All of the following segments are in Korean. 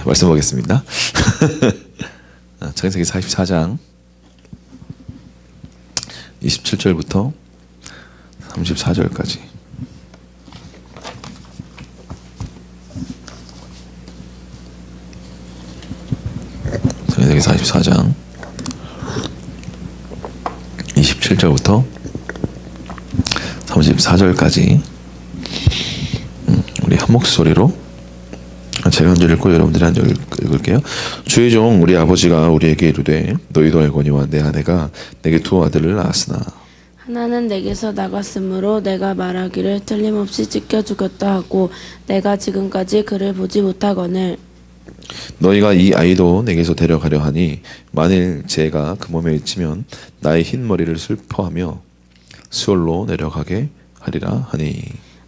말씀 보겠습니다. 창세기 44장 27절부터 34절까지. 창세기 44장 27절부터 34절까지 우리 한 목소리로 제가 한 절 읽고 여러분들이 한 절 읽을게요. 주의 종 우리 아버지가 우리에게 이르되 너희도 알거니와 내 아내가 내게 두 아들을 낳았으나 하나는 내게서 나갔으므로 내가 말하기를 틀림없이 찢겨 죽였다 하고 내가 지금까지 그를 보지 못하거늘 너희가 이 아이도 내게서 데려가려 하니 만일 제가 그 몸에 있으면 나의 흰 머리를 슬퍼하며 수월로 내려가게 하리라 하니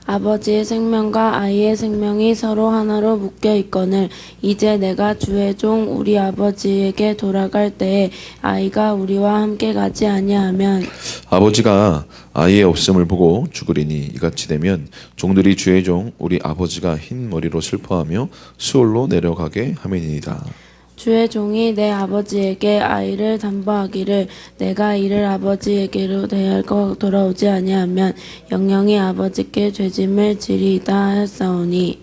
아버지의 생명과 아이의 생명이 서로 하나로 묶여 있거늘 이제 내가 주의 종 우리 아버지에게 돌아갈 때에 아이가 우리와 함께 가지 아니하면 아버지가 아이의 없음을 보고 죽으리니 이같이 되면 종들이 주의 종 우리 아버지가 흰 머리로 슬퍼하며 수월로 내려가게 함이니이다. 주의 종이 내 아버지에게 아이를 담보하기를 내가 이를 아버지에게로 데리고 돌아오지 아니하면 영영이 아버지께 죄짐을 지리이다 하였사오니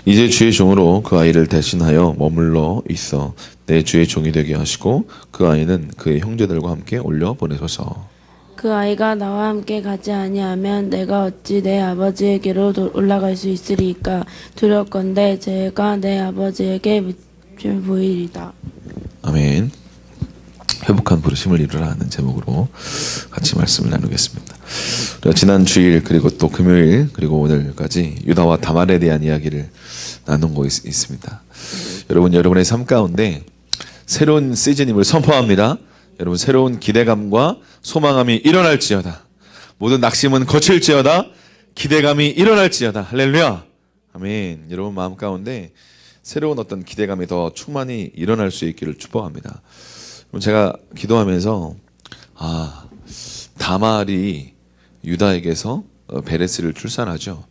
이제 주의 종으로 그 아이를 대신하여 머물러 있어 내 주의 종이 되게 하시고 그 아이는 그의 형제들과 함께 올려 보내소서. 그 아이가 나와 함께 가지 아니하면 내가 어찌 내 아버지에게로 올라갈 수 있으리까 두렵건대 제가 내 아버지에게 보이리다. 아멘. 회복한 부르심을 이루라 하는 제목으로 같이 말씀을 나누겠습니다. 우리가 지난 주일 그리고 또 금요일 그리고 오늘까지 유다와 다말에 대한 이야기를 나눈 거 있습니다. 여러분의 삶 가운데 새로운 시즌임을 선포합니다. 여러분 새로운 기대감과 소망함이 일어날지어다. 모든 낙심은 거칠지어다. 기대감이 일어날지어다. 할렐루야. 아멘. 여러분 마음 가운데 새로운 어떤 기대감이 더 충만히 일어날 수 있기를 축복합니다. 제가 기도하면서 다말이 유다에게서 베레스를 출산하죠.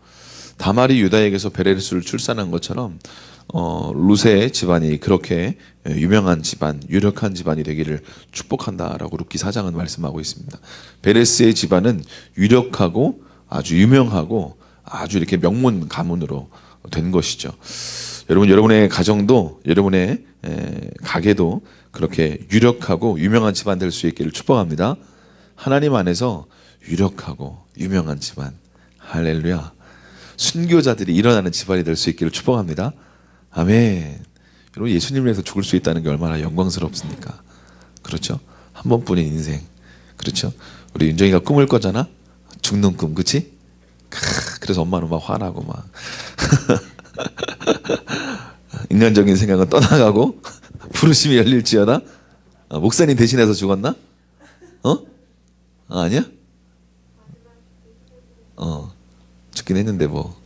다말이 유다에게서 베레스를 출산한 것처럼 루세의 집안이 그렇게 유명한 집안, 유력한 집안이 되기를 축복한다라고 룻기 4장은 말씀하고 있습니다. 베레스의 집안은 유력하고 아주 유명하고 아주 이렇게 명문 가문으로 된 것이죠. 여러분의 가정도 여러분의 가게도 그렇게 유력하고 유명한 집안 될 수 있기를 축복합니다. 하나님 안에서 유력하고 유명한 집안, 할렐루야. 순교자들이 일어나는 집안이 될 수 있기를 축복합니다. 아멘. 여러분 예수님을 위해서 죽을 수 있다는 게 얼마나 영광스럽습니까? 그렇죠? 한 번뿐인 인생. 그렇죠? 우리 윤정이가 꿈을 꿨잖아. 죽는 꿈, 그렇지? 그래서 엄마는 막 화나고 막 인간적인 생각은 떠나가고 부르심이 열릴지어다. 목사님 대신해서 죽었나? 아니야? 죽긴 했는데 뭐.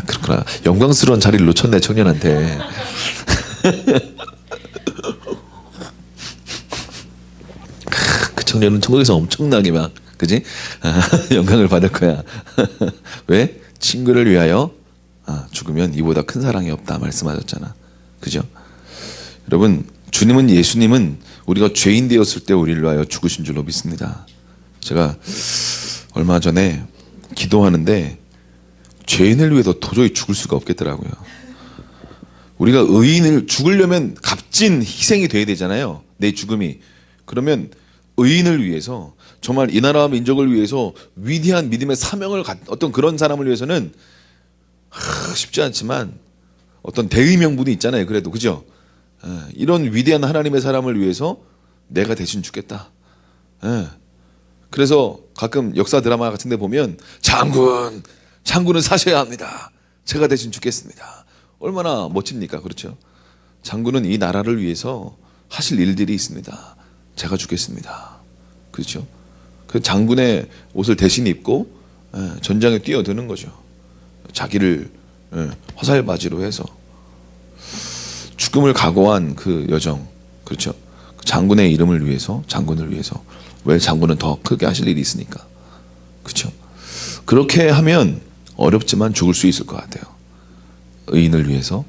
그렇구나. 영광스러운 자리를 놓쳤네 청년한테. 그 청년은 천국에서 엄청나게 막 그지? 영광을 받을 거야. 왜? 친구를 위하여 죽으면 이보다 큰 사랑이 없다 말씀하셨잖아. 그죠? 여러분 예수님은 우리가 죄인 되었을 때 우리를 위하여 죽으신 줄로 믿습니다. 제가 얼마 전에 기도하는데 죄인을 위해서 도저히 죽을 수가 없겠더라고요. 우리가 의인을 죽으려면 값진 희생이 돼야 되잖아요. 내 죽음이. 그러면 의인을 위해서 정말 이 나라와 민족을 위해서 위대한 믿음의 사명을 어떤 그런 사람을 위해서는 쉽지 않지만 어떤 대의 명분이 있잖아요. 그래도 그죠? 이런 위대한 하나님의 사람을 위해서 내가 대신 죽겠다. 그래서 가끔 역사 드라마 같은 데 보면 장군은 사셔야 합니다. 제가 대신 죽겠습니다. 얼마나 멋집니까? 그렇죠? 장군은 이 나라를 위해서 하실 일들이 있습니다. 제가 죽겠습니다. 그렇죠? 그 장군의 옷을 대신 입고 전장에 뛰어드는 거죠. 자기를 화살바지로 해서 죽음을 각오한 그 여정, 그렇죠? 장군의 이름을 위해서, 장군을 위해서 왜 장군은 더 크게 하실 일이 있으니까. 그렇죠? 그렇게 하면 어렵지만 죽을 수 있을 것 같아요. 의인을 위해서,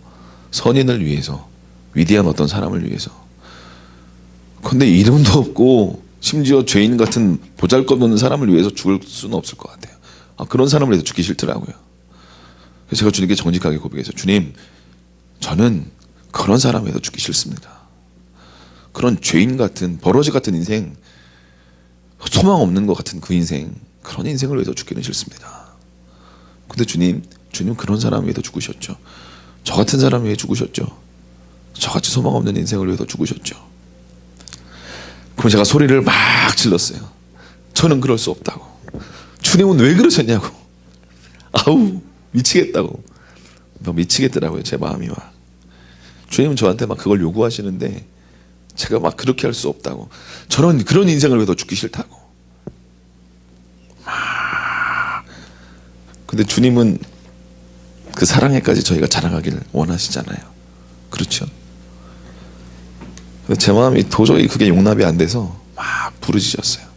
선인을 위해서, 위대한 어떤 사람을 위해서. 근데 이름도 없고 심지어 죄인 같은 보잘것없는 사람을 위해서 죽을 수는 없을 것 같아요. 그런 사람을 위해서 죽기 싫더라고요. 그래서 제가 주님께 정직하게 고백해서, 주님, 저는 그런 사람을 위해서 죽기 싫습니다. 그런 죄인 같은, 버러지 같은 인생, 소망 없는 것 같은 그 인생, 그런 인생을 위해서 죽기는 싫습니다. 근데 주님 그런 사람 위해서 죽으셨죠. 저 같은 사람 위해 죽으셨죠. 저같이 소망 없는 인생을 위해서 죽으셨죠. 그럼 제가 소리를 막 질렀어요. 저는 그럴 수 없다고. 주님은 왜 그러셨냐고. 아우, 미치겠다고. 막 미치겠더라고요, 제 마음이 막. 주님은 저한테 막 그걸 요구하시는데 제가 막 그렇게 할 수 없다고. 저는 그런 인생을 위해서 죽기 싫다고. 근데 주님은 그 사랑에까지 저희가 자라가기를 원하시잖아요. 그렇죠? 근데 제 마음이 도저히 그게 용납이 안 돼서 막 부르짖었어요.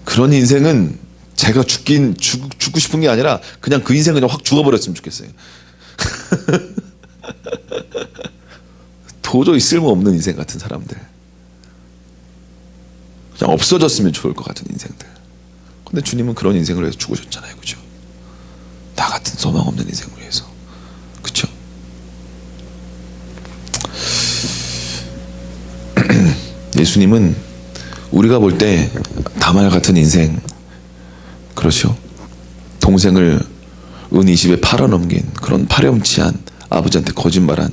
그런 인생은 제가 죽고 싶은 게 아니라 그냥 그 인생 그냥 확 죽어버렸으면 좋겠어요. 도저히 쓸모없는 인생 같은 사람들, 그냥 없어졌으면 좋을 것 같은 인생들. 근데 주님은 그런 인생을 위해서 죽으셨잖아요. 그죠? 나 같은 소망 없는 인생을 위해서. 그쵸? 예수님은 우리가 볼 때 다말 같은 인생, 그렇죠? 동생을 은 20에 팔아넘긴 그런 파렴치한, 아버지한테 거짓말한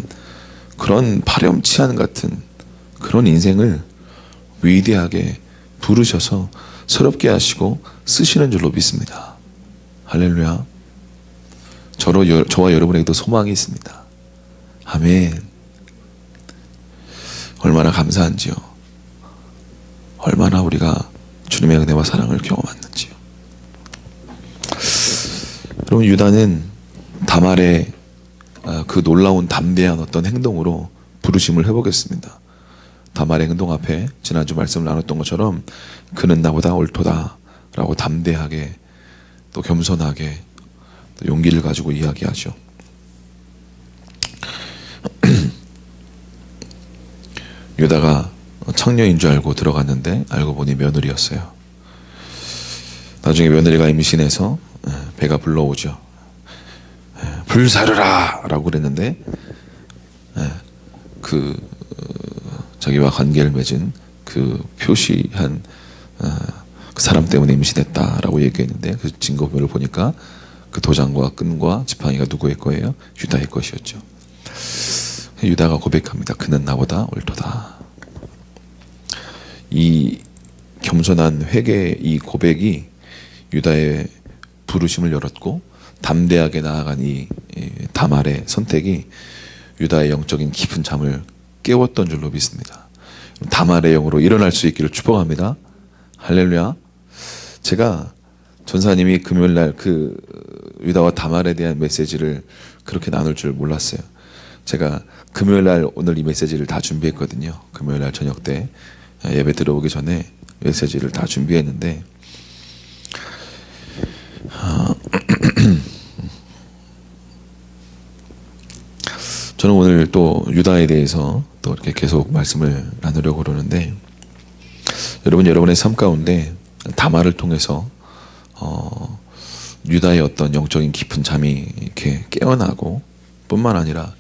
그런 파렴치한 같은 그런 인생을 위대하게 부르셔서 새롭게 하시고 쓰시는 줄로 믿습니다. 할렐루야. 저와 여러분에게도 소망이 있습니다. 아멘. 얼마나 감사한지요. 얼마나 우리가 주님의 은혜와 사랑을 경험했는지요. 여러분, 유다는 다말의 그 놀라운 담대한 어떤 행동으로 부르심을 회복했습니다. 다말의 행동 앞에 지난주 말씀을 나눴던 것처럼 그는 나보다 옳도다 라고 담대하게 또 겸손하게 또 용기를 가지고 이야기하죠. 유다가 창녀인 줄 알고 들어갔는데 알고 보니 며느리였어요. 나중에 며느리가 임신해서 배가 불러오죠. 불사르라 라고 그랬는데 자기와 관계를 맺은 그 표시한 그 사람 때문에 임신했다라고 얘기했는데, 그 증거물을 보니까 그 도장과 끈과 지팡이가 누구의 거예요? 유다의 것이었죠. 유다가 고백합니다. 그는 나보다 옳도다. 이 겸손한 회개의 이 고백이 유다의 부르심을 열었고, 담대하게 나아간 이 다말의 선택이 유다의 영적인 깊은 잠을 깨웠던 줄로 믿습니다. 다말의 영으로 일어날 수 있기를 축복합니다. 할렐루야. 제가 전사님이 금요일날 그 유다와 다말에 대한 메시지를 그렇게 나눌 줄 몰랐어요. 제가 금요일날 오늘 이 메시지를 다 준비했거든요. 금요일날 저녁 때 예배 들어오기 전에 메시지를 다 준비했는데 저는 오늘 또 유다에 대해서 또 이렇게 계속 말씀을 나누려고 그러는데, 여러분의 삶 가운데 다말을 통해서 유다의 어떤 영적인 깊은 잠이 이렇게 깨어나고 뿐만 아니라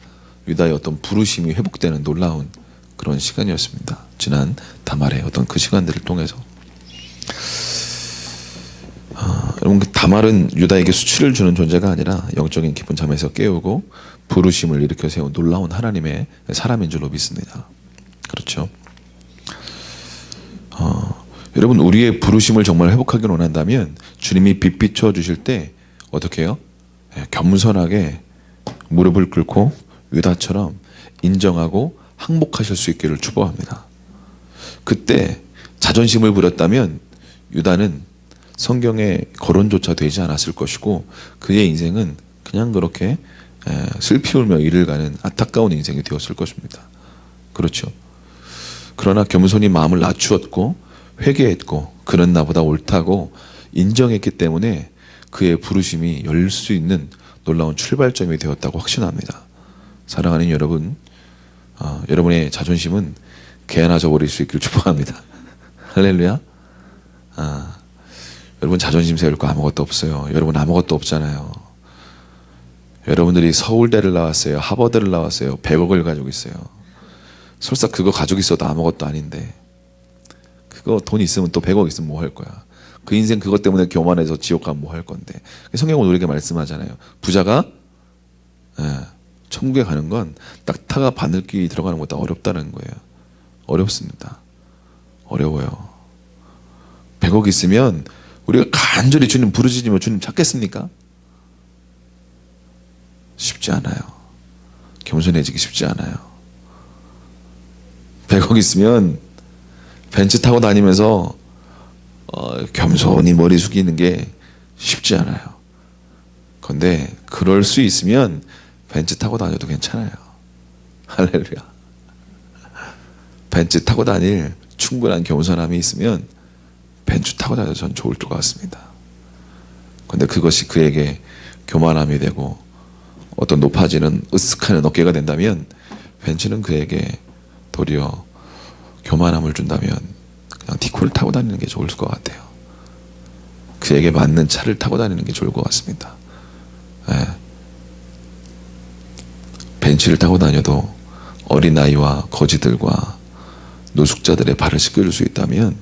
유다의 어떤 부르심이 회복되는 놀라운 그런 시간이었습니다. 지난 다말의 어떤 그 시간들을 통해서 여러분, 다말은 유다에게 수치를 주는 존재가 아니라 영적인 깊은 잠에서 깨우고 부르심을 일으켜 세운 놀라운 하나님의 사람인 줄로 믿습니다. 그렇죠? 여러분, 우리의 부르심을 정말 회복하길 원한다면 주님이 빛비춰 주실 때 어떻게 해요? 겸손하게 무릎을 꿇고 유다처럼 인정하고 항복하실 수 있기를 축복합니다. 그때 자존심을 부렸다면 유다는 성경의 거론조차 되지 않았을 것이고, 그의 인생은 그냥 그렇게 슬피 울며 이를 가는 안타까운 인생이 되었을 것입니다. 그렇죠? 그러나 겸손히 마음을 낮추었고 회개했고 그는 나보다 옳다고 인정했기 때문에 그의 부르심이 열릴 수 있는 놀라운 출발점이 되었다고 확신합니다. 사랑하는 여러분, 여러분의 자존심은 개안아져 버릴 수 있길 축복합니다. 할렐루야. 여러분 자존심 세울 거 아무것도 없어요. 여러분 아무것도 없잖아요. 여러분들이 서울대를 나왔어요. 하버드를 나왔어요. 100억을 가지고 있어요. 설사 그거 가지고 있어도 아무것도 아닌데, 그거 돈 있으면 또 100억 있으면 뭐 할 거야. 그 인생 그것 때문에 교만해서 지옥 가면 뭐 할 건데. 성경은 우리에게 말씀하잖아요. 부자가 천국에 가는 건 낙타가 바늘귀 들어가는 것보다 어렵다는 거예요. 어렵습니다. 어려워요. 100억 있으면 우리가 간절히 주님 부르짖으면 주님 찾겠습니까? 쉽지 않아요. 겸손해지기 쉽지 않아요. 100억 있으면 벤츠 타고 다니면서 겸손히 머리 숙이는 게 쉽지 않아요. 그런데 그럴 수 있으면 벤츠 타고 다녀도 괜찮아요. 할렐루야. 벤츠 타고 다닐 충분한 겸손함이 있으면 벤츠 타고 다녀도 전 좋을 것 같습니다. 그런데 그것이 그에게 교만함이 되고 어떤 높아지는 으쓱하는 어깨가 된다면, 벤츠는 그에게 도리어 교만함을 준다면 그냥 디코를 타고 다니는 게 좋을 것 같아요. 그에게 맞는 차를 타고 다니는 게 좋을 것 같습니다. 벤츠를 타고 다녀도 어린아이와 거지들과 노숙자들의 발을 씻겨줄 수 있다면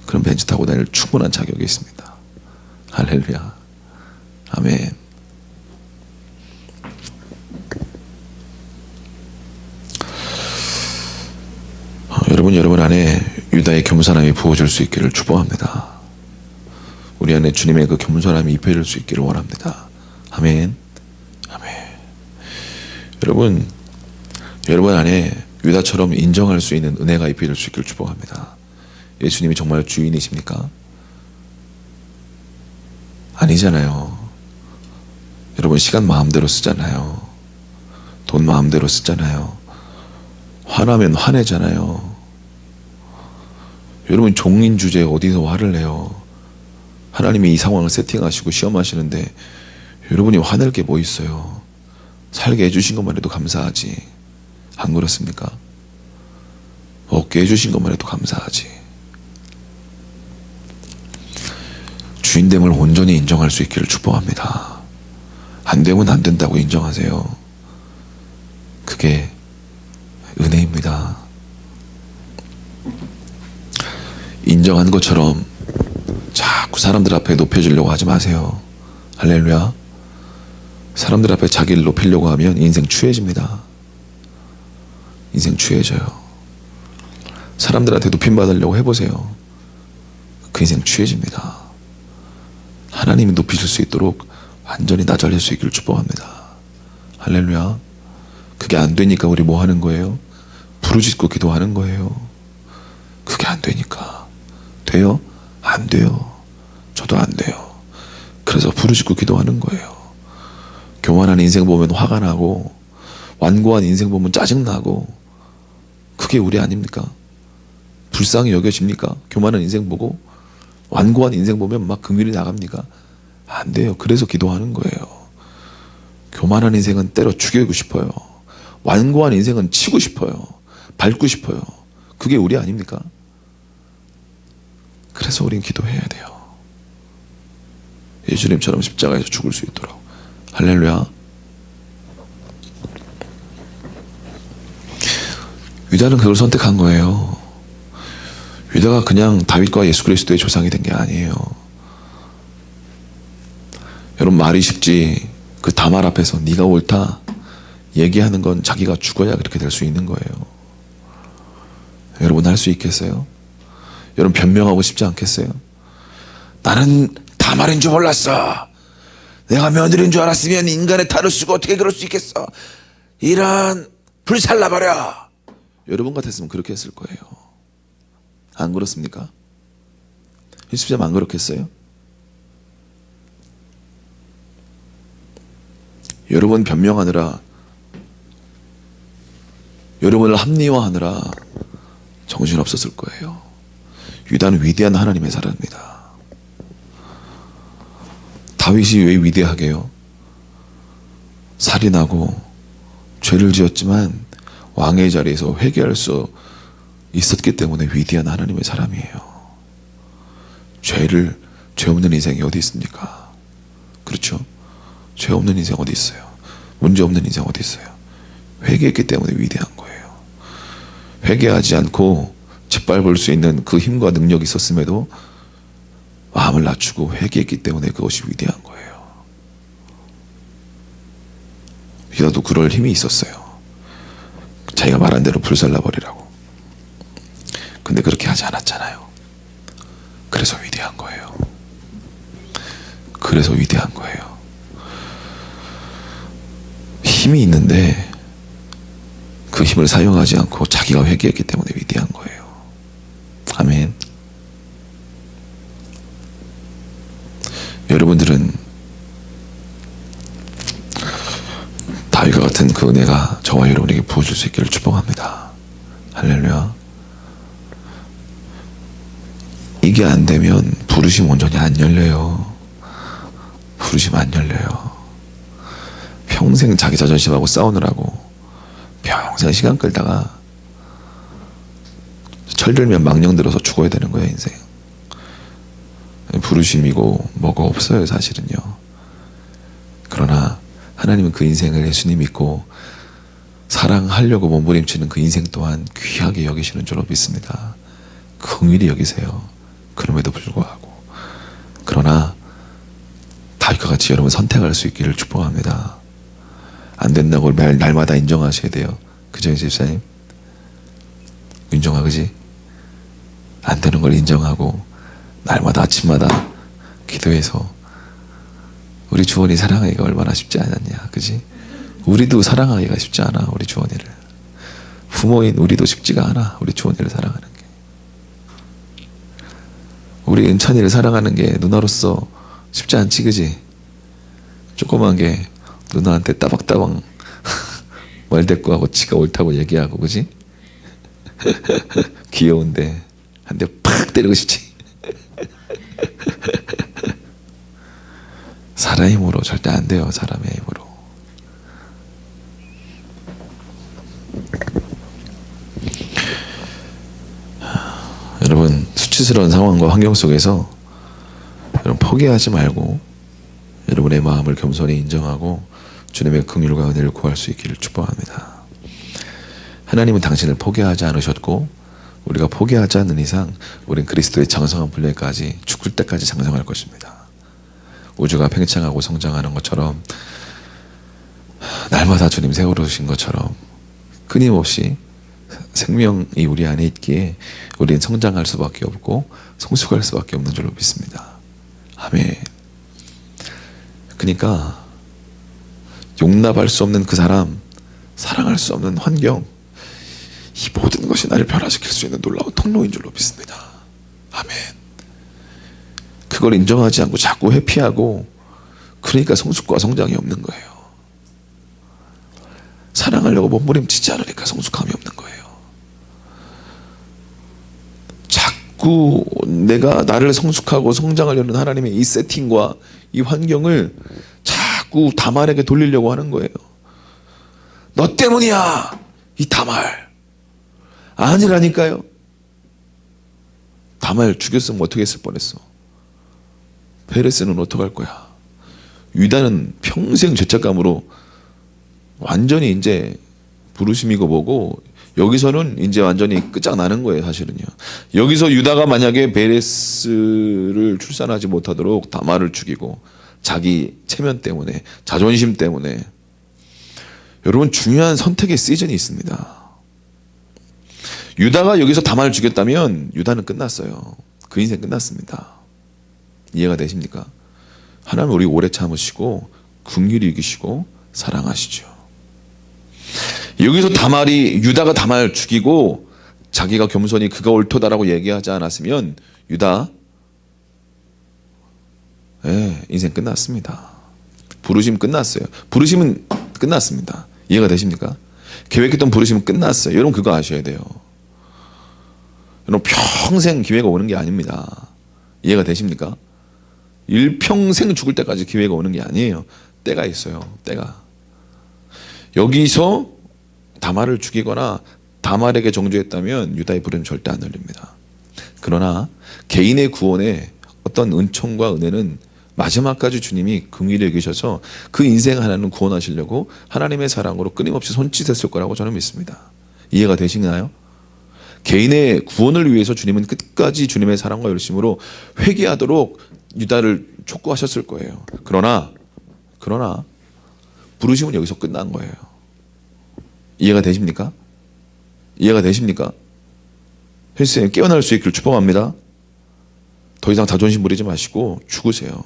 그런 벤츠 타고 다닐 충분한 자격이 있습니다. 할렐루야. 아멘. 여러분 안에 유다의 겸손함이 부어질 수 있기를 축복합니다. 우리 안에 주님의 그 겸손함이 입혀질 수 있기를 원합니다. 아멘. 아멘. 여러분 안에 유다처럼 인정할 수 있는 은혜가 입혀질 수 있기를 축복합니다. 예수님이 정말 주인이십니까? 아니잖아요. 여러분 시간 마음대로 쓰잖아요. 돈 마음대로 쓰잖아요. 화나면 화내잖아요. 여러분 종인 주제에 어디서 화를 내요? 하나님이 이 상황을 세팅하시고 시험하시는데 여러분이 화낼 게 뭐 있어요? 살게 해주신 것만 해도 감사하지. 안 그렇습니까? 먹게 해주신 것만 해도 감사하지. 주인됨을 온전히 인정할 수 있기를 축복합니다. 안 되면 안 된다고 인정하세요. 그게 은혜입니다. 인정한 것처럼 자꾸 사람들 앞에 높여주려고 하지 마세요. 할렐루야. 사람들 앞에 자기를 높이려고 하면 인생 추해집니다. 인생 추해져요. 사람들한테 높임받으려고 해보세요. 그 인생 추해집니다. 하나님이 높이실 수 있도록 완전히 낮아질 수 있기를 축복합니다. 할렐루야. 그게 안 되니까 우리 뭐 하는 거예요? 부르짖고 기도하는 거예요. 그게 안 되니까. 돼요? 안 돼요. 저도 안 돼요. 그래서 부르짖고 기도하는 거예요. 교만한 인생 보면 화가 나고 완고한 인생 보면 짜증나고, 그게 우리 아닙니까? 불쌍히 여겨집니까? 교만한 인생 보고 완고한 인생 보면 막 긍휼이 나갑니까? 안 돼요. 그래서 기도하는 거예요. 교만한 인생은 때려 죽이고 싶어요. 완고한 인생은 치고 싶어요. 밟고 싶어요. 그게 우리 아닙니까? 그래서 우린 기도해야 돼요. 예수님처럼 십자가에서 죽을 수 있도록. 할렐루야. 유다는 그걸 선택한 거예요. 유다가 그냥 다윗과 예수 그리스도의 조상이 된 게 아니에요. 여러분 말이 쉽지 그 다말 앞에서 네가 옳다 얘기하는 건 자기가 죽어야 그렇게 될 수 있는 거예요. 여러분 할 수 있겠어요? 여러분 변명하고 싶지 않겠어요? 나는 다말인 줄 몰랐어. 내가 며느리인 줄 알았으면 인간의 탈을 쓰고 어떻게 그럴 수 있겠어. 이런 불살라버려. 여러분 같았으면 그렇게 했을 거예요. 안 그렇습니까? 예수님 안 그렇겠어요? 여러분 변명하느라, 여러분을 합리화하느라 정신없었을 거예요. 유다는 위대한 하나님의 사람입니다. 다윗이 왜 위대하게요? 살인하고 죄를 지었지만 왕의 자리에서 회개할 수 있었기 때문에 위대한 하나님의 사람이에요. 죄 없는 인생이 어디 있습니까? 그렇죠? 죄 없는 인생 어디 있어요? 문제 없는 인생 어디 있어요? 회개했기 때문에 위대한 거예요. 회개하지 않고 짓밟을 수 있는 그 힘과 능력이 있었음에도 마음을 낮추고 회개했기 때문에 그것이 위대한 거예요. 유다도 그럴 힘이 있었어요. 자기가 말한 대로 불살라버리라고. 근데 그렇게 하지 않았잖아요. 그래서 위대한 거예요. 그래서 위대한 거예요. 힘이 있는데 그 힘을 사용하지 않고 자기가 회개했기 때문에 위대한 거예요. 아멘. 여러분들은 다윗과 같은 그 은혜가 저와 여러분에게 부어줄 수 있기를 축복합니다. 할렐루야. 이게 안 되면 부르심 온전히 안 열려요. 부르심 안 열려요. 평생 자기 자존심하고 싸우느라고 평생 시간 끌다가 철들면 망령 들어서 죽어야 되는 거예요, 인생. 부르심이고 뭐가 없어요, 사실은요. 그러나 하나님은 그 인생을 예수님 믿고 사랑하려고 몸부림치는 그 인생 또한 귀하게 여기시는 줄로 믿습니다. 긍휼히 여기세요. 그럼에도 불구하고. 그러나 다윗과 같이 여러분 선택할 수 있기를 축복합니다. 안 된다고 날마다 인정하셔야 돼요. 그죠, 집사님? 인정하, 그지? 안 되는 걸 인정하고 날마다 아침마다 기도해서 우리 주원이 사랑하기가 얼마나 쉽지 않았냐, 그지? 우리도 사랑하기가 쉽지 않아, 우리 주원이를. 부모인 우리도 쉽지가 않아, 우리 주원이를 사랑하는 게. 우리 은찬이를 사랑하는 게 누나로서 쉽지 않지, 그지? 조그만 게 누나한테 따박따박 말대꾸하고 지가 옳다고 얘기하고, 그지? 귀여운데 한 대 팍 때리고 싶지. 사람의 힘으로 절대 안 돼요. 사람의 힘으로. 여러분, 수치스러운 상황과 환경 속에서 여러분 포기하지 말고 여러분의 마음을 겸손히 인정하고 주님의 긍휼과 은혜를 구할 수 있기를 축복합니다. 하나님은 당신을 포기하지 않으셨고 우리가 포기하지 않는 이상 우린 그리스도의 장성한 분량까지 죽을 때까지 장성할 것입니다. 우주가 팽창하고 성장하는 것처럼 날마다 주님 세워두신 것처럼 끊임없이 생명이 우리 안에 있기에 우리는 성장할 수밖에 없고 성숙할 수밖에 없는 줄로 믿습니다. 아멘. 그러니까 용납할 수 없는 그 사람, 사랑할 수 없는 환경, 이 모든 것이 나를 변화시킬 수 있는 놀라운 통로인 줄로 믿습니다. 아멘. 그걸 인정하지 않고 자꾸 회피하고 그러니까 성숙과 성장이 없는 거예요. 사랑하려고 몸부림치지 않으니까 성숙함이 없는 거예요. 자꾸 내가 나를 성숙하고 성장하려는 하나님의 이 세팅과 이 환경을 자꾸 다말에게 돌리려고 하는 거예요. 너 때문이야, 이 다말. 아니라니까요. 다말 죽였으면 어떻게 했을 뻔했어. 베레스는 어떡할 거야. 유다는 평생 죄책감으로 완전히 이제 부르심이고 뭐고 여기서는 이제 완전히 끝장나는 거예요, 사실은요. 여기서 유다가 만약에 베레스를 출산하지 못하도록 다말을 죽이고 자기 체면 때문에, 자존심 때문에, 여러분 중요한 선택의 시즌이 있습니다. 유다가 여기서 다말을 죽였다면 유다는 끝났어요. 그 인생 끝났습니다. 이해가 되십니까? 하나님 우리 오래 참으시고 긍휼히 여기시고 사랑하시죠. 여기서 유다가 다말 죽이고 자기가 겸손히 그가 옳도다라고 얘기하지 않았으면 유다 인생 끝났습니다. 부르심 끝났어요. 부르심은 끝났습니다. 이해가 되십니까? 계획했던 부르심은 끝났어요. 여러분 그거 아셔야 돼요. 여러분 평생 기회가 오는 게 아닙니다. 이해가 되십니까? 일평생 죽을 때까지 기회가 오는 게 아니에요. 때가 있어요. 때가. 여기서 다말을 죽이거나 다말에게 정죄했다면 유다의 부름은 절대 안 열립니다. 그러나 개인의 구원에 어떤 은총과 은혜는 마지막까지 주님이 긍휼히 여기셔서 그 인생 하나는 구원하시려고 하나님의 사랑으로 끊임없이 손짓했을 거라고 저는 믿습니다. 이해가 되시나요? 개인의 구원을 위해서 주님은 끝까지 주님의 사랑과 열심으로 회개하도록 유다를 촉구하셨을 거예요. 그러나 부르심은 여기서 끝난 거예요. 이해가 되십니까? 이해가 되십니까? 헬스님 깨어날 수 있기를 축복합니다. 더 이상 자존심 부리지 마시고 죽으세요.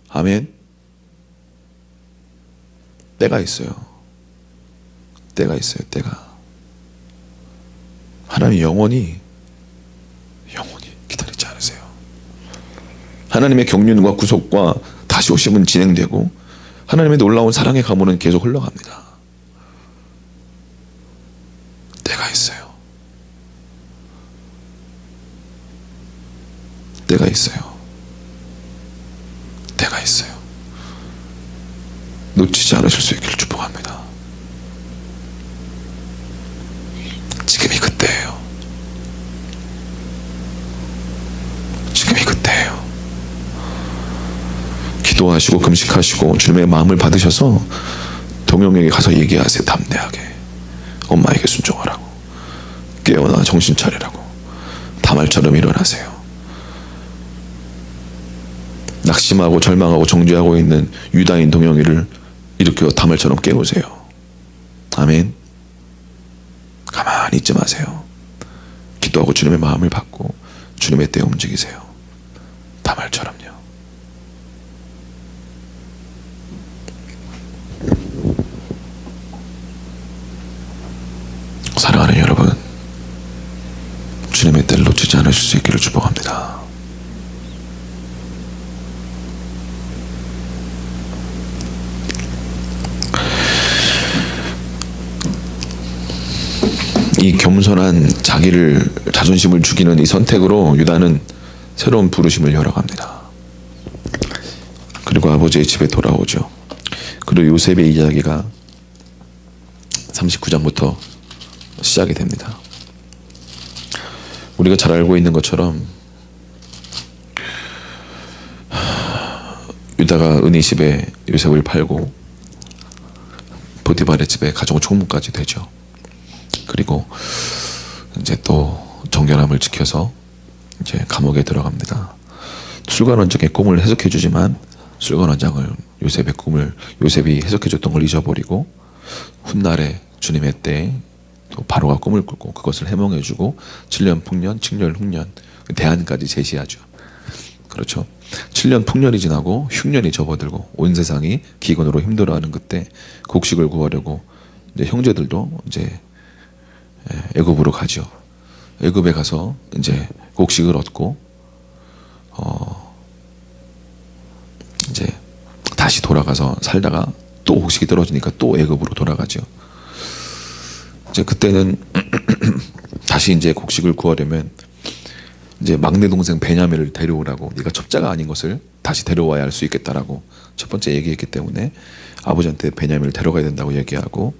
아멘. 때가 있어요. 때가 있어요. 때가. 하나님 영원히 기다리지 않으세요. 하나님의 경륜과 구속과 다시 오심은 진행되고 하나님의 놀라운 사랑의 가문은 계속 흘러갑니다. 때가 있어요. 때가 있어요. 때가 있어요. 놓치지 않으실 수 있기를 축복합니다. 지금이 그때예요. 지금이 그때예요. 기도하시고 금식하시고 주님의 마음을 받으셔서 동영에게 가서 얘기하세요. 담대하게 엄마에게 순종하라고, 깨어나 정신 차리라고, 다말처럼 일어나세요. 낙심하고 절망하고 정죄하고 있는 유다인 동영이를 일으켜 다말처럼 깨우세요. 아멘. 가만히 있지 마세요. 기도하고 주님의 마음을 받고 주님의 때에 움직이세요. 다말처럼요. 사랑하는 여러분, 주님의 때를 놓치지 않으실 수 있기를 축복합니다. 이 겸손한 자존심을 죽이는 이 선택으로 유다는 새로운 부르심을 열어갑니다. 그리고 아버지의 집에 돌아오죠. 그리고 요셉의 이야기가 39장부터 시작이 됩니다. 우리가 잘 알고 있는 것처럼 유다가 은희 집에 요셉을 팔고 보디발의 집에 가정 총무까지 되죠. 그리고 이제 또 정결함을 지켜서 이제 감옥에 들어갑니다. 술관원장의 꿈을 해석해 주지만 술관원장을 요셉이 해석해 줬던 걸 잊어버리고 훗날에 주님의 때에 또 바로가 꿈을 꾸고 그것을 해몽해 주고 7년 풍년, 7년 흉년, 대안까지 제시하죠. 그렇죠. 7년 풍년이 지나고 흉년이 접어들고 온 세상이 기근으로 힘들어하는 그때 곡식을 구하려고 이제 형제들도 이제 애굽으로 가죠. 애굽에 가서 이제 곡식을 얻고 이제 다시 돌아가서 살다가 또 곡식이 떨어지니까 또 애굽으로 돌아가죠. 이제 그때는 다시 이제 곡식을 구하려면 이제 막내 동생 베냐민을 데려오라고, 네가 첩자가 아닌 것을 다시 데려와야 할 수 있겠다라고 첫 번째 얘기했기 때문에 아버지한테 베냐민을 데려가야 된다고 얘기하고,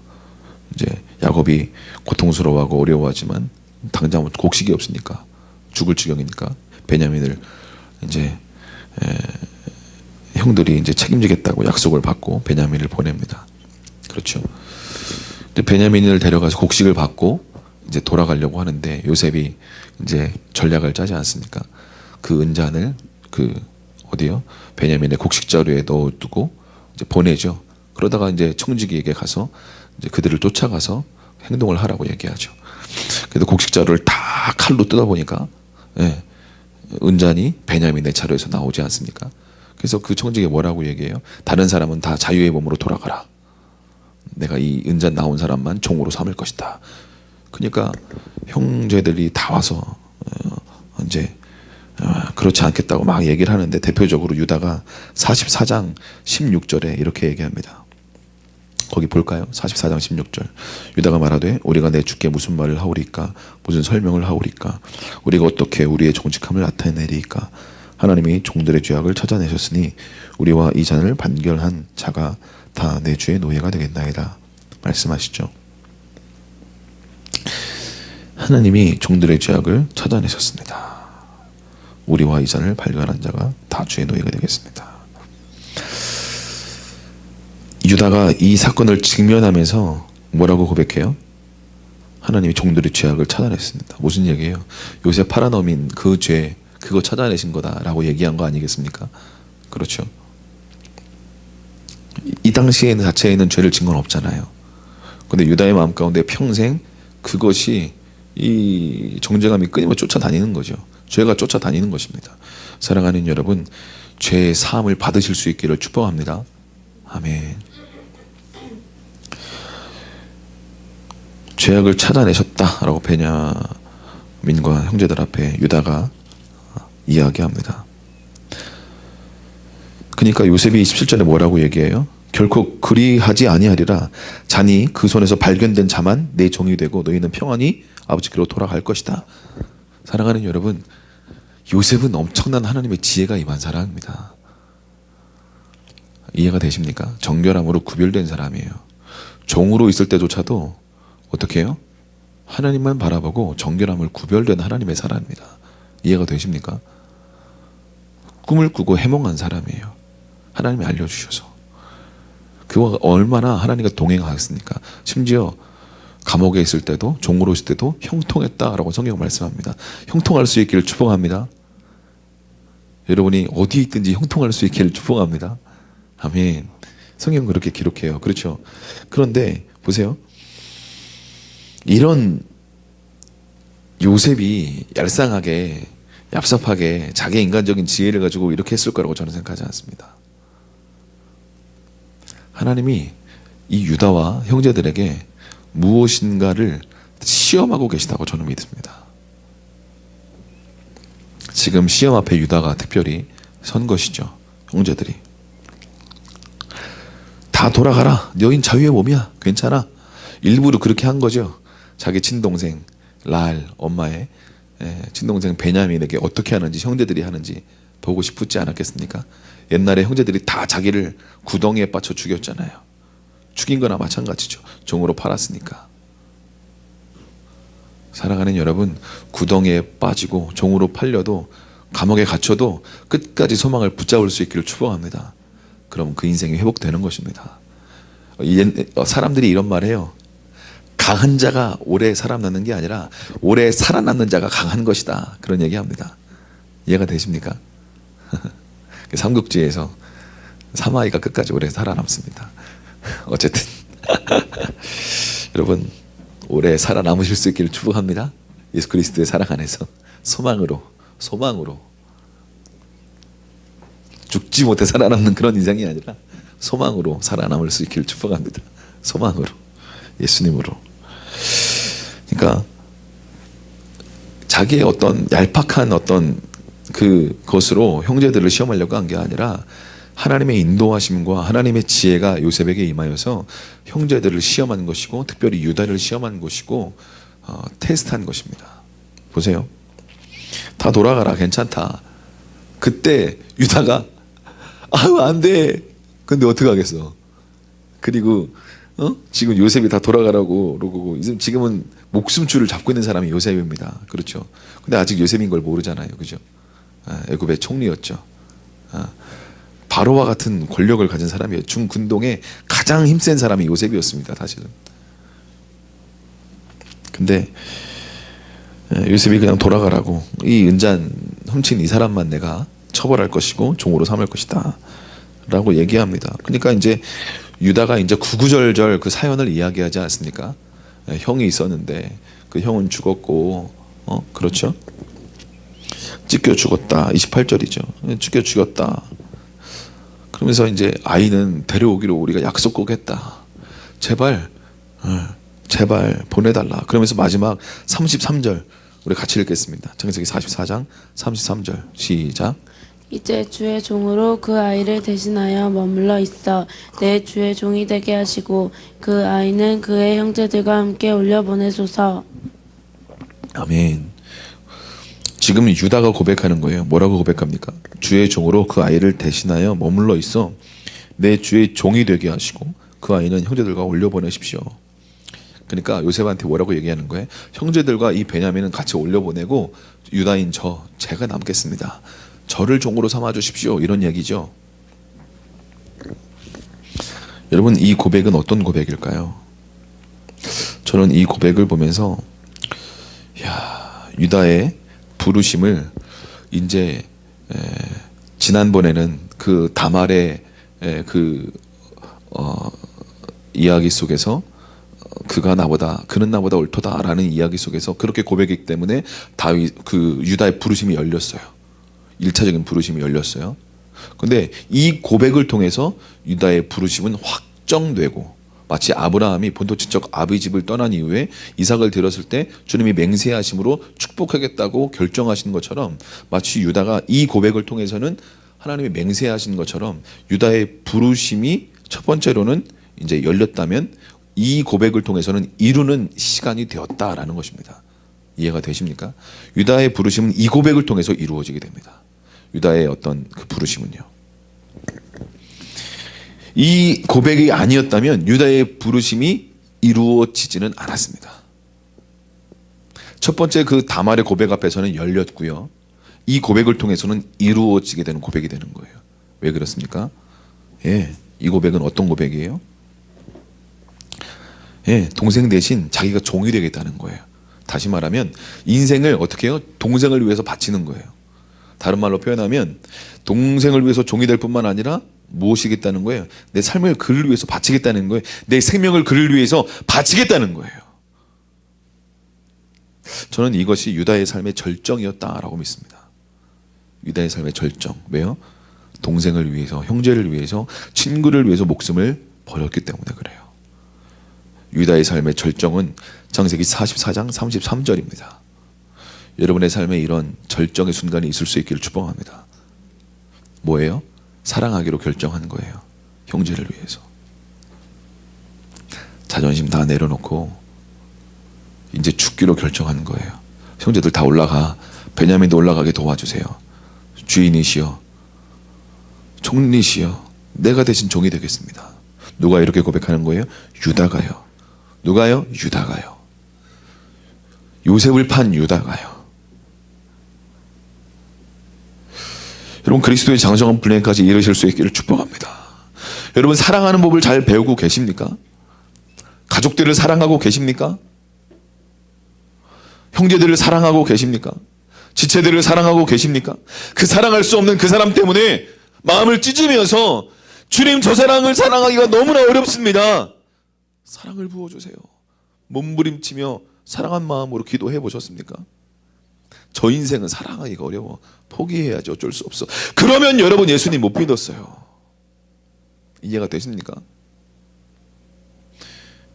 이제 야곱이 고통스러워하고 어려워하지만 당장 곡식이 없으니까 죽을 지경이니까 베냐민을 이제 형들이 이제 책임지겠다고 약속을 받고 베냐민을 보냅니다. 그렇죠. 베냐민을 데려가서 곡식을 받고 이제 돌아가려고 하는데 요셉이 이제 전략을 짜지 않습니까? 그 은잔을 어디요? 베냐민의 곡식 자루에 넣어두고 이제 보내죠. 그러다가 이제 청지기에게 가서 이제 그들을 쫓아가서 행동을 하라고 얘기하죠. 그래도 곡식 자루를 다 칼로 뜯어보니까 은잔이 베냐민의 자루에서 나오지 않습니까? 그래서 그 청지기가 뭐라고 얘기해요? 다른 사람은 다 자유의 몸으로 돌아가라. 내가 이 은잔 나온 사람만 종으로 삼을 것이다. 그러니까 형제들이 다 와서 이제 그렇지 않겠다고 막 얘기를 하는데 대표적으로 유다가 44장 16절에 이렇게 얘기합니다. 거기 볼까요? 44장 16절. 유다가 말하되 우리가 내 주께 무슨 말을 하오리까? 무슨 설명을 하오리까? 우리가 어떻게 우리의 정직함을 나타내리까? 하나님이 종들의 죄악을 찾아내셨으니 우리와 이 잔을 반결한 자가 다 내 주의 노예가 되겠나이다. 말씀하시죠. 하나님이 종들의 죄악을 찾아내셨습니다. 우리와 이 잔을 발견한 자가 다 주의 노예가 되겠습니다. 유다가 이 사건을 직면하면서 뭐라고 고백해요? 하나님이 종들의 죄악을 찾아냈습니다. 무슨 얘기예요? 요셉 팔아넘인 그 죄, 그거 찾아내신 거다라고 얘기한 거 아니겠습니까? 그렇죠. 이 당시에는 자체에는 죄를 진 건 없잖아요. 근데 유다의 마음 가운데 평생 그것이 이 정죄감이 끊임없이 쫓아다니는 거죠. 죄가 쫓아다니는 것입니다. 사랑하는 여러분, 죄의 사함을 받으실 수 있기를 축복합니다. 아멘. 죄악을 찾아내셨다라고 베냐민과 형제들 앞에 유다가 이야기합니다. 그러니까 요셉이 27절에 뭐라고 얘기해요? 결코 그리하지 아니하리라. 잔이 그 손에서 발견된 자만 내 종이 되고 너희는 평안히 아버지께로 돌아갈 것이다. 사랑하는 여러분, 요셉은 엄청난 하나님의 지혜가 임한 사람입니다. 이해가 되십니까? 정결함으로 구별된 사람이에요. 종으로 있을 때조차도 어떻게 해요? 하나님만 바라보고 정결함을 구별된 하나님의 사람입니다. 이해가 되십니까? 꿈을 꾸고 해몽한 사람이에요. 하나님이 알려주셔서. 그와 얼마나 하나님과 동행하겠습니까? 심지어 감옥에 있을 때도, 종으로 있을 때도 형통했다라고 성경 말씀합니다. 형통할 수 있기를 축복합니다. 여러분이 어디 있든지 형통할 수 있기를 축복합니다. 아멘. 성경 그렇게 기록해요. 그렇죠. 그런데 보세요. 이런 요셉이 얄쌍하게 얍삽하게 자기 인간적인 지혜를 가지고 이렇게 했을 거라고 저는 생각하지 않습니다. 하나님이 이 유다와 형제들에게 무엇인가를 시험하고 계시다고 저는 믿습니다. 지금 시험 앞에 유다가 특별히 선 것이죠. 형제들이 다 돌아가라. 너흰 자유의 몸이야. 괜찮아. 일부러 그렇게 한 거죠. 자기 친동생 라헬 엄마의 친동생 베냐민에게 어떻게 하는지, 형제들이 하는지 보고 싶지 않았겠습니까? 옛날에 형제들이 다 자기를 구덩이에 빠쳐 죽였잖아요. 죽인 거나 마찬가지죠. 종으로 팔았으니까. 사랑하는 여러분, 구덩이에 빠지고 종으로 팔려도 감옥에 갇혀도 끝까지 소망을 붙잡을 수 있기를 축복합니다. 그럼 그 인생이 회복되는 것입니다. 사람들이 이런 말 해요. 강한 자가 오래 살아남는 게 아니라 오래 살아남는 자가 강한 것이다. 그런 얘기합니다. 이해가 되십니까? 삼국지에서 사마이가 끝까지 오래 살아남습니다. 어쨌든 여러분, 오래 살아남으실 수 있기를 축복합니다. 예수 그리스도의 사랑 안에서 소망으로 죽지 못해 살아남는 그런 인생이 아니라 소망으로 살아남을 수 있기를 축복합니다. 소망으로, 예수님으로. 그러니까 자기의 어떤 얄팍한 어떤 그것으로 형제들을 시험하려고 한 게 아니라 하나님의 인도하심과 하나님의 지혜가 요셉에게 임하여서 형제들을 시험한 것이고, 특별히 유다를 시험한 것이고, 테스트한 것입니다. 보세요. 다 돌아가라. 괜찮다. 그때 유다가 아유 안 돼. 근데 어떡하겠어. 그리고 지금 요셉이 다 돌아가라고 그러고 지금은 목숨줄을 잡고 있는 사람이 요셉입니다. 그렇죠. 근데 아직 요셉인 걸 모르잖아요. 그죠? 애굽의 총리였죠. 바로와 같은 권력을 가진 사람이에요. 중근동에 가장 힘센 사람이 요셉이었습니다. 사실은. 근데 요셉이 그냥 돌아가라고, 이 은잔 훔친 이 사람만 내가 처벌할 것이고 종으로 삼을 것이다 라고 얘기합니다. 그러니까 이제 유다가 이제 구구절절 그 사연을 이야기하지 않습니까? 형이 있었는데 그 형은 죽었고, 그렇죠? 찢겨 죽었다. 28절이죠. 찢겨 죽였다. 그러면서 이제 아이는 데려오기로 우리가 약속 꼭 했다. 제발 보내달라. 그러면서 마지막 33절 우리 같이 읽겠습니다. 창세기 44장 33절 시작. 이제 주의 종으로 그 아이를 대신하여 머물러 있어 내 주의 종이 되게 하시고 그 아이는 그의 형제들과 함께 올려보내소서. 아멘. 지금 유다가 고백하는 거예요. 뭐라고 고백합니까? 주의 종으로 그 아이를 대신하여 머물러 있어 내 주의 종이 되게 하시고 그 아이는 형제들과 올려보내십시오. 그러니까 요셉한테 뭐라고 얘기하는 거예요? 형제들과 이 베냐민은 같이 올려보내고 유다인 제가 남겠습니다. 저를 종으로 삼아 주십시오. 이런 얘기죠. 여러분, 이 고백은 어떤 고백일까요? 저는 이 고백을 보면서 유다의 부르심을 이제 지난번에는 그 다말의 이야기 속에서 그는 나보다 옳도다라는 이야기 속에서 그렇게 고백했기 때문에 유다의 부르심이 열렸어요. 1차적인 부르심이 열렸어요. 근데 이 고백을 통해서 유다의 부르심은 확정되고, 마치 아브라함이 본토친척 아비 집을 떠난 이후에 이삭을 들었을 때 주님이 맹세하심으로 축복하겠다고 결정하신 것처럼, 마치 유다가 이 고백을 통해서는 하나님이 맹세하신 것처럼 유다의 부르심이 첫 번째로는 이제 열렸다면 이 고백을 통해서는 이루는 시간이 되었다라는 것입니다. 이해가 되십니까? 유다의 부르심은 이 고백을 통해서 이루어지게 됩니다. 유다의 어떤 그 부르심은요. 이 고백이 아니었다면 유다의 부르심이 이루어지지는 않았습니다. 첫 번째 그 다말의 고백 앞에서는 열렸고요. 이 고백을 통해서는 이루어지게 되는 고백이 되는 거예요. 왜 그렇습니까? 이 고백은 어떤 고백이에요? 동생 대신 자기가 종이 되겠다는 거예요. 다시 말하면 인생을 어떻게 해요? 동생을 위해서 바치는 거예요. 다른 말로 표현하면 동생을 위해서 종이 될 뿐만 아니라 무엇이겠다는 거예요? 내 삶을 그를 위해서 바치겠다는 거예요. 내 생명을 그를 위해서 바치겠다는 거예요. 저는 이것이 유다의 삶의 절정이었다라고 믿습니다. 유다의 삶의 절정. 왜요? 동생을 위해서, 형제를 위해서, 친구를 위해서 목숨을 버렸기 때문에 그래요. 유다의 삶의 절정은 창세기 44장 33절입니다. 여러분의 삶에 이런 절정의 순간이 있을 수 있기를 축복합니다. 뭐예요? 사랑하기로 결정한 거예요. 형제를 위해서. 자존심 다 내려놓고 이제 죽기로 결정한 거예요. 형제들 다 올라가. 베냐민도 올라가게 도와주세요. 주인이시여, 총리시여, 내가 대신 종이 되겠습니다. 누가 이렇게 고백하는 거예요? 유다가요. 누가요? 유다가요. 요셉을 판 유다가요. 여러분, 그리스도의 장성한 분량까지 이르실 수 있기를 축복합니다. 여러분, 사랑하는 법을 잘 배우고 계십니까? 가족들을 사랑하고 계십니까? 형제들을 사랑하고 계십니까? 지체들을 사랑하고 계십니까? 그 사랑할 수 없는 그 사람 때문에 마음을 찢으면서 주님, 저 사랑을 사랑하기가 너무나 어렵습니다. 사랑을 부어주세요. 몸부림치며 사랑한 마음으로 기도해 보셨습니까? 저 인생은 사랑하기가 어려워. 포기해야지, 어쩔 수 없어. 그러면 여러분 예수님 못 믿었어요. 이해가 되십니까?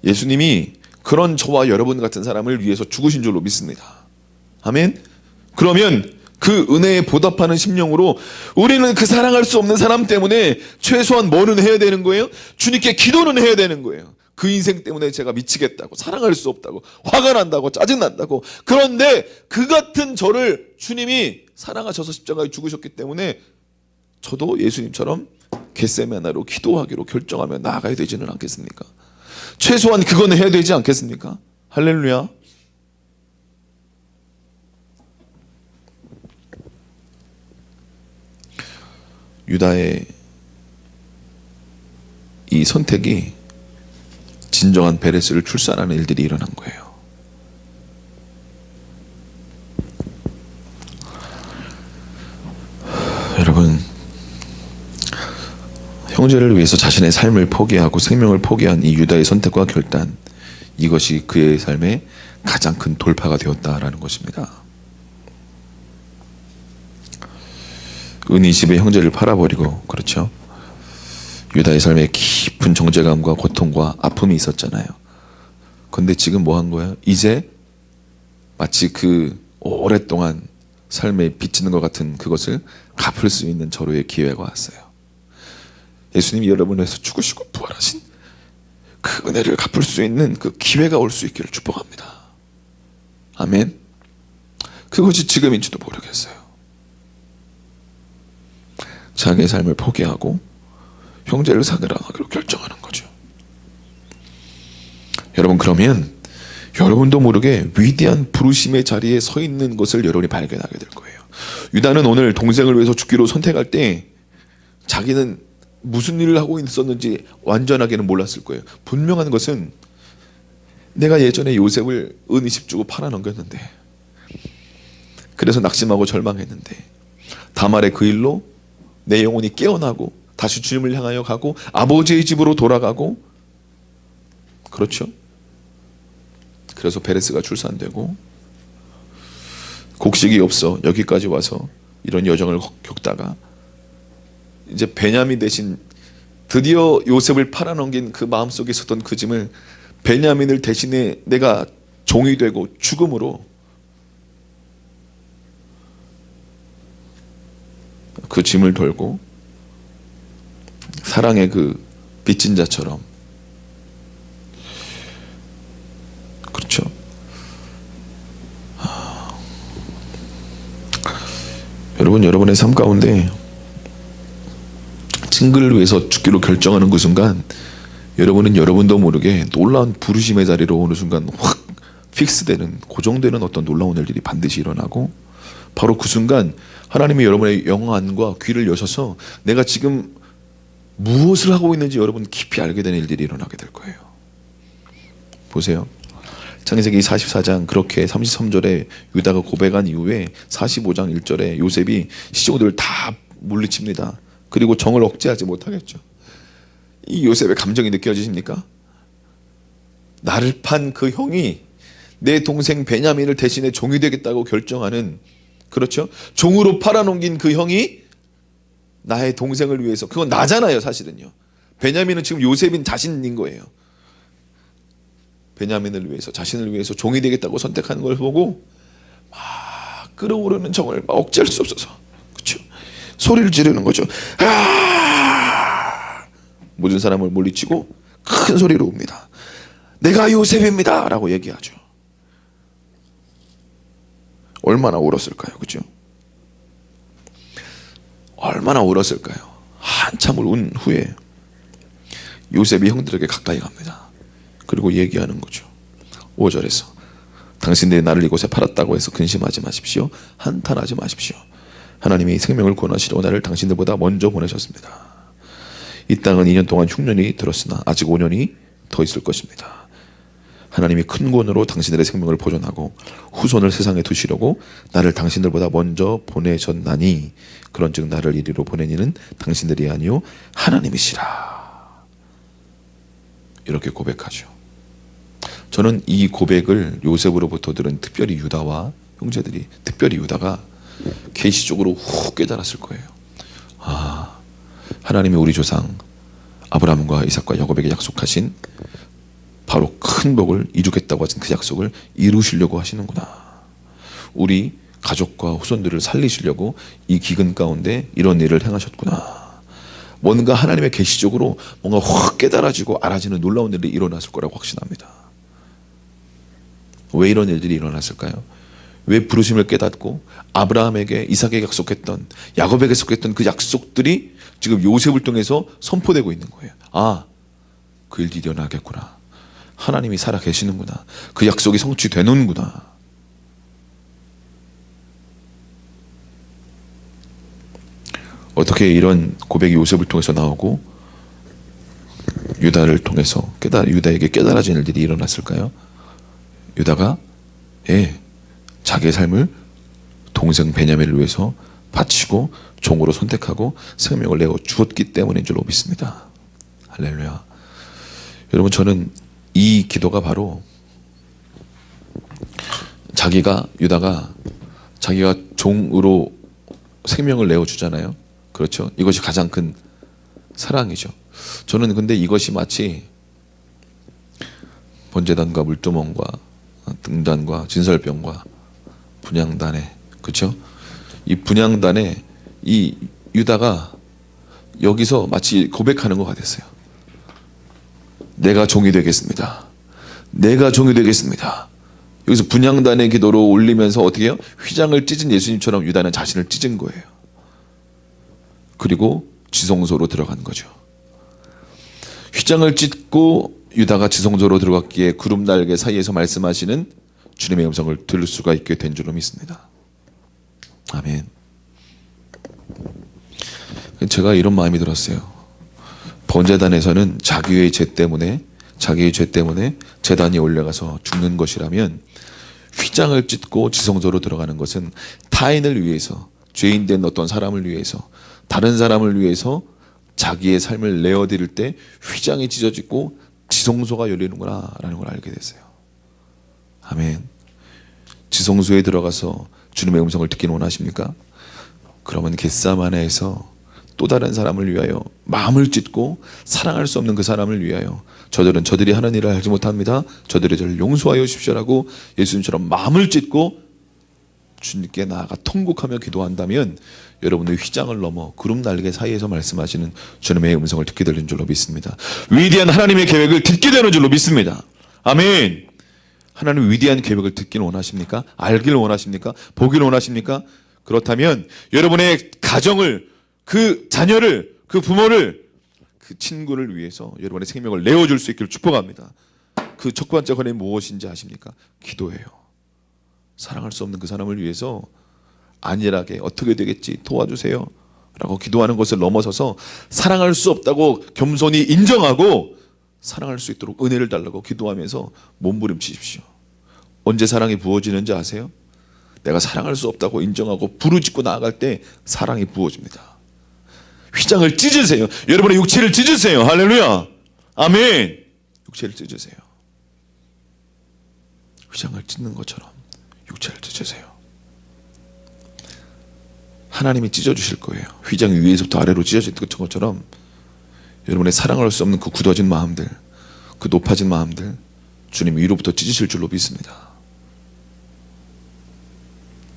예수님이 그런 저와 여러분 같은 사람을 위해서 죽으신 줄로 믿습니다. 아멘. 그러면 그 은혜에 보답하는 심령으로 우리는 그 사랑할 수 없는 사람 때문에 최소한 뭐는 해야 되는 거예요? 주님께 기도는 해야 되는 거예요. 그 인생 때문에 제가 미치겠다고, 사랑할 수 없다고, 화가 난다고, 짜증난다고. 그런데 그 같은 저를 주님이 사랑하셔서 십자가에 죽으셨기 때문에 저도 예수님처럼 겟세마네로 기도하기로 결정하며 나아가야 되지는 않겠습니까? 최소한 그건 해야 되지 않겠습니까? 할렐루야. 유다의 이 선택이 진정한 베레스를 출산하는 일들이 일어난 거예요. 여러분, 형제를 위해서 자신의 삶을 포기하고 생명을 포기한 이 유다의 선택과 결단, 이것이 그의 삶의 가장 큰 돌파가 되었다라는 것입니다. 은이 집에 형제를 팔아버리고, 그렇죠? 유다의 삶에 깊은 정죄감과 고통과 아픔이 있었잖아요. 근데 지금 뭐 한 거예요? 이제 마치 그 오랫동안 삶에 비치는 것 같은 그것을 갚을 수 있는 절호의 기회가 왔어요. 예수님이 여러분을 위해서 죽으시고 부활하신 그 은혜를 갚을 수 있는 그 기회가 올 수 있기를 축복합니다. 아멘. 그것이 지금인지도 모르겠어요. 자기의 삶을 포기하고 형제를 사랑하기로 결정하는 거죠. 여러분, 그러면 여러분도 모르게 위대한 부르심의 자리에 서 있는 것을 여러분이 발견하게 될 거예요. 유다는 오늘 동생을 위해서 죽기로 선택할 때 자기는 무슨 일을 하고 있었는지 완전하게는 몰랐을 거예요. 분명한 것은 내가 예전에 요셉을 은 20 주고 팔아넘겼는데, 그래서 낙심하고 절망했는데 다말의 그 일로 내 영혼이 깨어나고 다시 주님을 향하여 가고 아버지의 집으로 돌아가고, 그렇죠? 그래서 베레스가 출산되고 곡식이 없어 여기까지 와서 이런 여정을 겪다가 이제 베냐민 대신 드디어 요셉을 팔아넘긴 그 마음속에 있었던 그 짐을 베냐민을 대신해 내가 종이 되고 죽음으로 그 짐을 돌고 사랑의 그 빚진 자처럼, 그렇죠? 여러분, 여러분의 삶 가운데 친구를 위해서 죽기로 결정하는 그 순간 여러분은 여러분도 모르게 놀라운 부르심의 자리로 오는 순간 확 픽스되는, 고정되는 어떤 놀라운 일들이 반드시 일어나고, 바로 그 순간 하나님이 여러분의 영안과 귀를 여셔서 내가 지금 무엇을 하고 있는지 여러분 깊이 알게 되는 일들이 일어나게 될 거예요. 보세요. 창세기 44장 그렇게 33절에 유다가 고백한 이후에 45장 1절에 요셉이 시종들을 다 물리칩니다. 그리고 정을 억제하지 못하겠죠. 이 요셉의 감정이 느껴지십니까? 나를 판 그 형이 내 동생 베냐민을 대신해 종이 되겠다고 결정하는, 그렇죠? 종으로 팔아넘긴 그 형이 나의 동생을 위해서, 그건 나잖아요 사실은요. 베냐민은 지금 요셉인 자신인 거예요. 베냐민을 위해서, 자신을 위해서 종이 되겠다고 선택하는 걸 보고 막 끓어오르는 정을 막 억제할 수 없어서, 그렇죠? 소리를 지르는 거죠. 아! 모든 사람을 물리치고 큰 소리로 웁니다. 내가 요셉입니다 라고 얘기하죠. 얼마나 울었을까요? 그죠? 얼마나 울었을까요? 한참을 운 후에 요셉이 형들에게 가까이 갑니다. 그리고 얘기하는 거죠. 5절에서 당신들이 나를 이곳에 팔았다고 해서 근심하지 마십시오. 한탄하지 마십시오. 하나님이 생명을 구원하시려 나를 당신들보다 먼저 보내셨습니다. 이 땅은 2년 동안 흉년이 들었으나 아직 5년이 더 있을 것입니다. 하나님이 큰 구원으로 당신들의 생명을 보존하고 후손을 세상에 두시려고 나를 당신들보다 먼저 보내셨나니, 그런즉 나를 이리로 보낸 이는 당신들이 아니요 하나님이시라. 이렇게 고백하죠. 저는 이 고백을 요셉으로부터 들은 특별히 유다와 형제들이, 특별히 유다가 계시적으로 훅 깨달았을 거예요. 아, 하나님이 우리 조상 아브라함과 이삭과 야곱에게 약속하신 바로 큰 복을 이루겠다고 하신 그 약속을 이루시려고 하시는구나. 우리 가족과 후손들을 살리시려고 이 기근 가운데 이런 일을 행하셨구나. 뭔가 하나님의 계시적으로 뭔가 확 깨달아지고 알아지는 놀라운 일이 일어났을 거라고 확신합니다. 왜 이런 일들이 일어났을까요? 왜 부르심을 깨닫고 아브라함에게, 이삭에게 약속했던, 야곱에게 약속했던 그 약속들이 지금 요셉을 통해서 선포되고 있는 거예요. 아, 그 일이 일어나겠구나. 하나님이 살아 계시는구나. 그 약속이 성취되는구나. 어떻게 이런 고백이 요셉을 통해서 나오고 유다를 통해서 유다에게 깨달아진 일들이 일어났을까요? 유다가 자기의 삶을 동생 베냐민을 위해서 바치고 종으로 선택하고 생명을 내어 주었기 때문인 줄로 믿습니다. 할렐루야. 여러분, 저는 이 기도가 바로 유다가 자기가 종으로 생명을 내어 주잖아요. 그렇죠? 이것이 가장 큰 사랑이죠. 저는 근데 이것이 마치 번제단과 물두멍과 등단과 진설병과 분향단에, 그렇죠? 이 분향단에 이 유다가 여기서 마치 고백하는 것 같았어요. 내가 종이 되겠습니다. 내가 종이 되겠습니다. 여기서 분향단의 기도로 올리면서 어떻게 해요? 휘장을 찢은 예수님처럼 유다는 자신을 찢은 거예요. 그리고 지성소로 들어간 거죠. 휘장을 찢고 유다가 지성소로 들어갔기에 구름 날개 사이에서 말씀하시는 주님의 음성을 들을 수가 있게 된 줄로 믿습니다. 아멘. 제가 이런 마음이 들었어요. 번제단에서는 자기의 죄 때문에 제단이 올라가서 죽는 것이라면 휘장을 찢고 지성소로 들어가는 것은 타인을 위해서, 죄인된 어떤 사람을 위해서, 다른 사람을 위해서 자기의 삶을 내어드릴 때 휘장이 찢어지고 지성소가 열리는구나 라는 걸 알게 됐어요. 아멘. 지성소에 들어가서 주님의 음성을 듣기는 원하십니까? 그러면 겟세마네에서 또 다른 사람을 위하여 마음을 찢고 사랑할 수 없는 그 사람을 위하여 저들이 하는 일을 알지 못합니다. 저들이 저를 용서하여 주십시오라고 예수님처럼 마음을 찢고 주님께 나아가 통곡하며 기도한다면 여러분의 휘장을 넘어 구름 날개 사이에서 말씀하시는 주님의 음성을 듣게 되는 줄로 믿습니다. 위대한 하나님의 계획을 듣게 되는 줄로 믿습니다. 아멘. 하나님 위대한 계획을 듣기를 원하십니까? 알기를 원하십니까? 보기를 원하십니까? 그렇다면 여러분의 가정을, 그 자녀를, 그 부모를, 그 친구를 위해서 여러분의 생명을 내어줄 수 있기를 축복합니다. 그 첫 번째 권한이 무엇인지 아십니까? 기도예요. 사랑할 수 없는 그 사람을 위해서 안일하게 어떻게 되겠지 도와주세요 라고 기도하는 것을 넘어서서 사랑할 수 없다고 겸손히 인정하고 사랑할 수 있도록 은혜를 달라고 기도하면서 몸부림치십시오. 언제 사랑이 부어지는지 아세요? 내가 사랑할 수 없다고 인정하고 부르짖고 나아갈 때 사랑이 부어집니다. 휘장을 찢으세요. 여러분의 육체를 찢으세요. 할렐루야. 아멘. 육체를 찢으세요. 휘장을 찢는 것처럼 육체를 찢으세요. 하나님이 찢어주실 거예요. 휘장 위에서부터 아래로 찢어진 것처럼 여러분의 사랑할 수 없는 그 굳어진 마음들, 그 높아진 마음들 주님 위로부터 찢으실 줄로 믿습니다.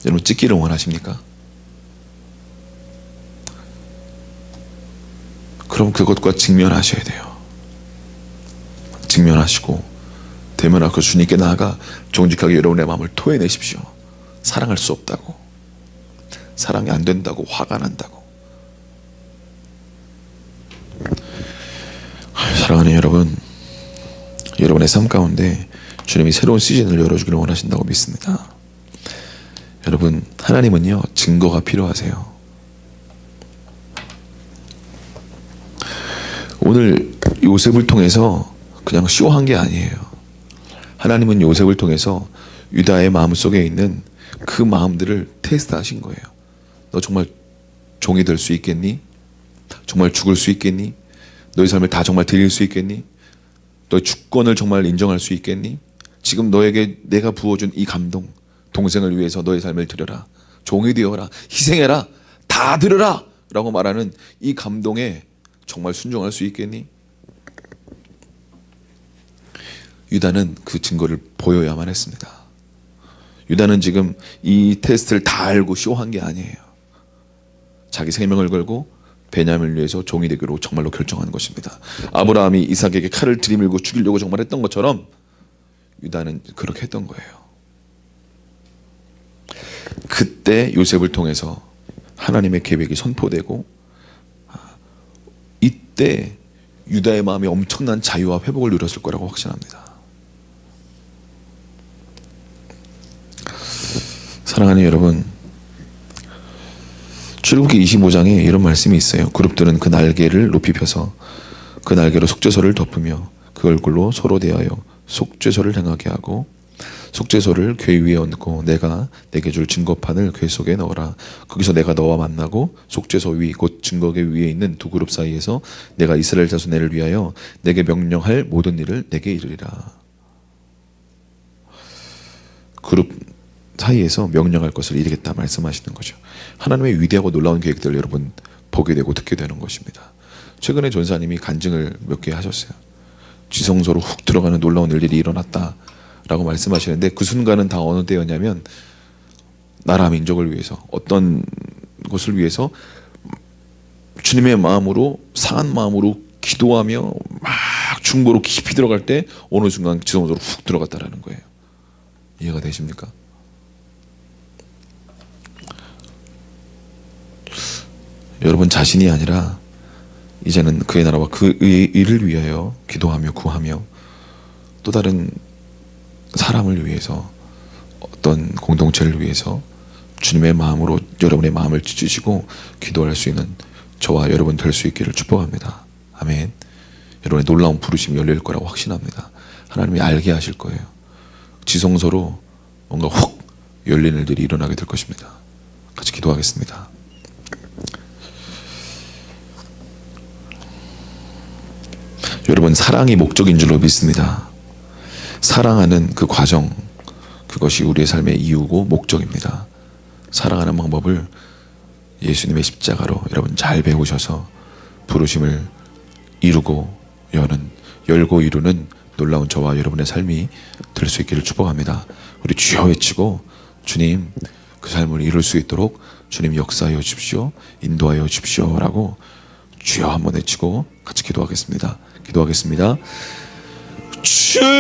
여러분 찢기를 원하십니까? 그럼 그것과 직면하셔야 돼요. 직면하시고 대면하고 주님께 나아가 정직하게 여러분의 마음을 토해내십시오. 사랑할 수 없다고, 사랑이 안 된다고, 화가 난다고. 사랑하는 여러분, 여러분의 삶 가운데 주님이 새로운 시즌을 열어주기를 원하신다고 믿습니다. 여러분, 하나님은요 증거가 필요하세요. 오늘 요셉을 통해서 그냥 쇼한 게 아니에요. 하나님은 요셉을 통해서 유다의 마음속에 있는 그 마음들을 테스트하신 거예요. 너 정말 종이 될 수 있겠니? 정말 죽을 수 있겠니? 너의 삶을 다 정말 드릴 수 있겠니? 너의 주권을 정말 인정할 수 있겠니? 지금 너에게 내가 부어준 이 감동, 동생을 위해서 너의 삶을 드려라, 종이 되어라, 희생해라, 다 드려라 라고 말하는 이 감동에 정말 순종할 수 있겠니? 유다는 그 증거를 보여야만 했습니다. 유다는 지금 이 테스트를 다 알고 쇼한 게 아니에요. 자기 생명을 걸고 베냐민을 위해서 종이 되기로 정말로 결정한 것입니다. 아브라함이 이삭에게 칼을 들이밀고 죽이려고 정말 했던 것처럼 유다는 그렇게 했던 거예요. 그때 요셉을 통해서 하나님의 계획이 선포되고 이때 유다의 마음이 엄청난 자유와 회복을 누렸을 거라고 확신합니다. 사랑하는 여러분, 출애굽기 25장에 이런 말씀이 있어요. 그룹들은 그 날개를 높이 펴서 그 날개로 속죄소를 덮으며 그 얼굴로 서로 대하여 속죄소를 행하게 하고 속죄소를 궤 위에 얹고 내가 내게 줄 증거판을 궤 속에 넣어라. 거기서 내가 너와 만나고 속죄소 위 곧 증거궤 위에 있는 두 그룹 사이에서 내가 이스라엘 자손을 위하여 내게 명령할 모든 일을 내게 이르리라. 그룹 사이에서 명령할 것을 이루겠다 말씀하시는 거죠. 하나님의 위대하고 놀라운 계획들을 여러분 보게 되고 듣게 되는 것입니다. 최근에 전사님이 간증을 몇 개 하셨어요. 지성소로 훅 들어가는 놀라운 일들이 일어났다 라고 말씀하시는데 그 순간은 다 어느 때였냐면 나라 민족을 위해서 어떤 것을 위해서 주님의 마음으로 상한 마음으로 기도하며 막 중보로 깊이 들어갈 때 어느 순간 지성소로 훅 들어갔다라는 거예요. 이해가 되십니까? 여러분 자신이 아니라 이제는 그의 나라와 그의 일을 위하여 기도하며 구하며 또 다른 사람을 위해서 어떤 공동체를 위해서 주님의 마음으로 여러분의 마음을 찢으시고 기도할 수 있는 저와 여러분 될 수 있기를 축복합니다. 아멘. 여러분의 놀라운 부르심이 열릴 거라고 확신합니다. 하나님이 알게 하실 거예요. 지성소로 뭔가 훅 열리는 일들이 일어나게 될 것입니다. 같이 기도하겠습니다. 여러분 사랑이 목적인 줄로 믿습니다. 사랑하는 그 과정, 그것이 우리의 삶의 이유고 목적입니다. 사랑하는 방법을 예수님의 십자가로 여러분 잘 배우셔서 부르심을 이루고 열고 이루는 놀라운 저와 여러분의 삶이 될 수 있기를 축복합니다. 우리 주여 외치고 주님 그 삶을 이룰 수 있도록 주님 역사하여 주십시오, 인도하여 주십시오 라고 주여 한번 외치고 같이 기도하겠습니다. 기도하겠습니다. 주여